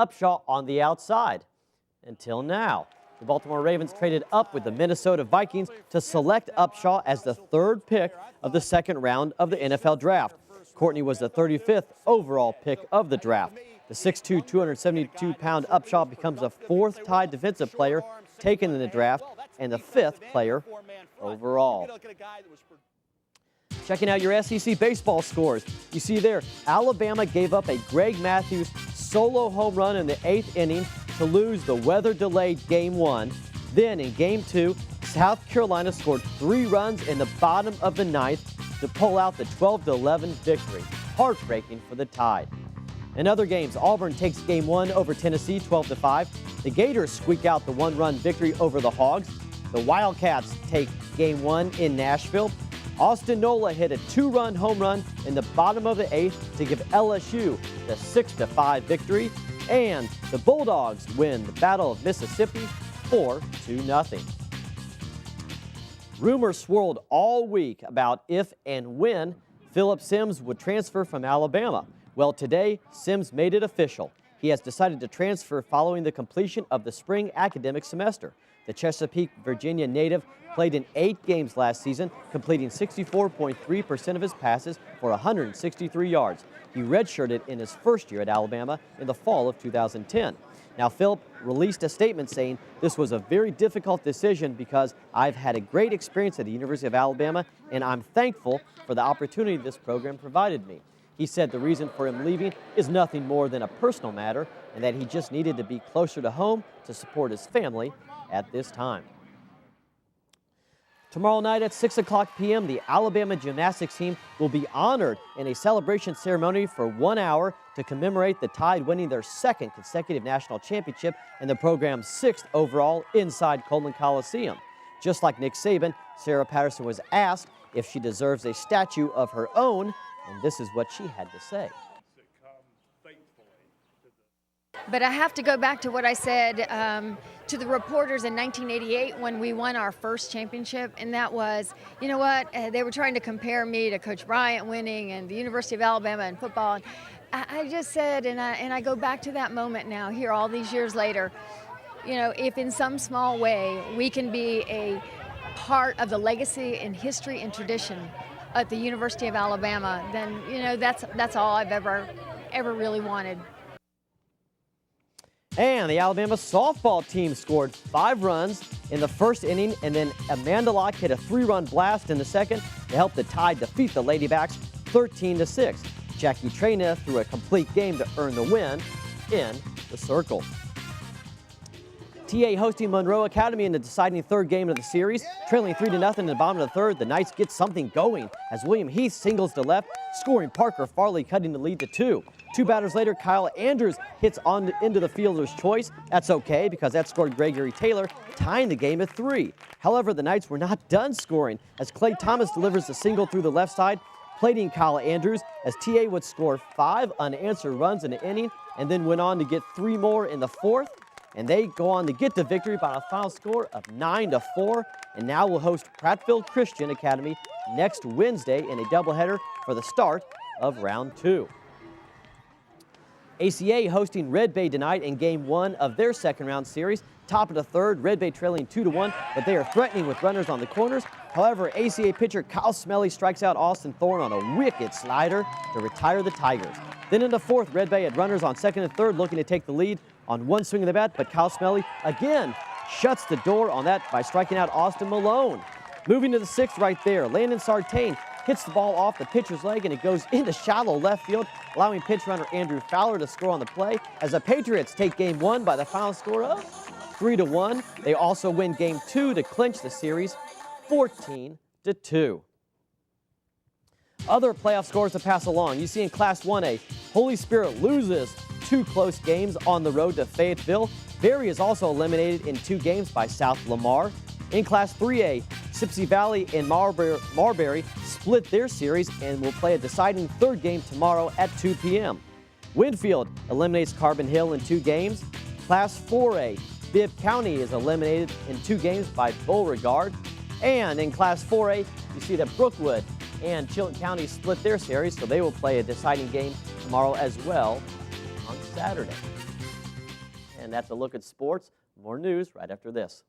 Upshaw on the outside. Until now, the Baltimore Ravens traded up with the Minnesota Vikings to select Upshaw as the third pick of the second round of the NFL draft. Courtney was the 35th overall pick of the draft. The 6'2", 272-pound Upshaw becomes the fourth tied defensive player taken in the draft and the fifth player overall. Checking out your SEC baseball scores. You see there, Alabama gave up a Greg Matthews solo home run in the 8th inning to lose the weather-delayed Game 1. Then in Game 2, South Carolina scored 3 runs in the bottom of the 9th to pull out the 12-11 victory. Heartbreaking for the Tide. In other games, Auburn takes Game 1 over Tennessee 12-5. The Gators squeak out the 1-run victory over the Hogs. The Wildcats take Game 1 in Nashville. Austin Nola hit a 2-run home run in the bottom of the 8th to give LSU the 6-5 victory. And the Bulldogs win the Battle of Mississippi 4-0. Rumors swirled all week about if and when Phillip Sims would transfer from Alabama. Well, today, Sims made it official. He has decided to transfer following the completion of the spring academic semester. The Chesapeake, Virginia native played in 8 games last season, completing 64.3% of his passes for 163 yards. He redshirted in his first year at Alabama in the fall of 2010. Now, Phillip released a statement saying, "This was a very difficult decision because I've had a great experience at the University of Alabama, and I'm thankful for the opportunity this program provided me." He said the reason for him leaving is nothing more than a personal matter and that he just needed to be closer to home to support his family at this time. Tomorrow night at 6 o'clock p.m., the Alabama Gymnastics team will be honored in a celebration ceremony for 1 hour to commemorate the Tide winning their 2nd consecutive national championship and the program's 6th overall inside Coleman Coliseum. Just like Nick Saban, Sarah Patterson was asked if she deserves a statue of her own, and this is what she had to say. But I have to go back to what I said to the reporters in 1988 when we won our first championship, and that was, you know what, they were trying to compare me to Coach Bryant winning and the University of Alabama in football. And I just said, and I go back to that moment now, here all these years later, you know, if in some small way we can be a part of the legacy and history and tradition at the University of Alabama, then, you know, that's all I've ever really wanted. And the Alabama softball team scored 5 runs in the first inning, and then Amanda Locke hit a 3-run blast in the second to help the Tide defeat the Ladybacks 13-6. Jackie Trena threw a complete game to earn the win in the circle. TA hosting Monroe Academy in the deciding 3rd game of the series. Trailing 3-0 in the bottom of the 3rd, the Knights get something going as William Heath singles to left, scoring Parker Farley cutting the lead to 2. 2 batters later, Kyle Andrews hits into the fielder's choice. That's okay because that scored Gregory Taylor, tying the game at 3. However, the Knights were not done scoring as Clay Thomas delivers a single through the left side, plating Kyle Andrews as TA would score 5 unanswered runs in the inning and then went on to get 3 more in the 4th. And they go on to get the victory by a final score of 9-4, and now will host Prattville Christian Academy next Wednesday in a doubleheader for the start of round 2. ACA hosting Red Bay tonight in Game 1 of their 2nd round series. Top of the 3rd, Red Bay trailing 2-1, but they are threatening with runners on the corners. However, ACA pitcher Kyle Smelly strikes out Austin Thorne on a wicked slider to retire the Tigers. Then in the 4th, Red Bay had runners on 2nd and 3rd looking to take the lead on 1 swing of the bat, but Kyle Smelly again shuts the door on that by striking out Austin Malone. Moving to the 6th right there, Landon Sartain hits the ball off the pitcher's leg and it goes into shallow left field, allowing pinch runner Andrew Fowler to score on the play as the Patriots take Game 1 by the final score of 3-1. They also win Game 2 to clinch the series 14-2. Other playoff scores to pass along. You see in Class 1A, Holy Spirit loses 2 close games on the road to Fayetteville. Berry is also eliminated in 2 games by South Lamar. In Class 3A, Sipsey Valley and Marbury split their series and will play a deciding 3rd game tomorrow at 2 p.m. Winfield eliminates Carbon Hill in 2 games. Class 4A, Bibb County is eliminated in 2 games by Beauregard. And in Class 4A, you see that Brookwood and Chilton County split their series, so they will play a deciding game tomorrow as well on Saturday. And that's a look at sports. More news right after this.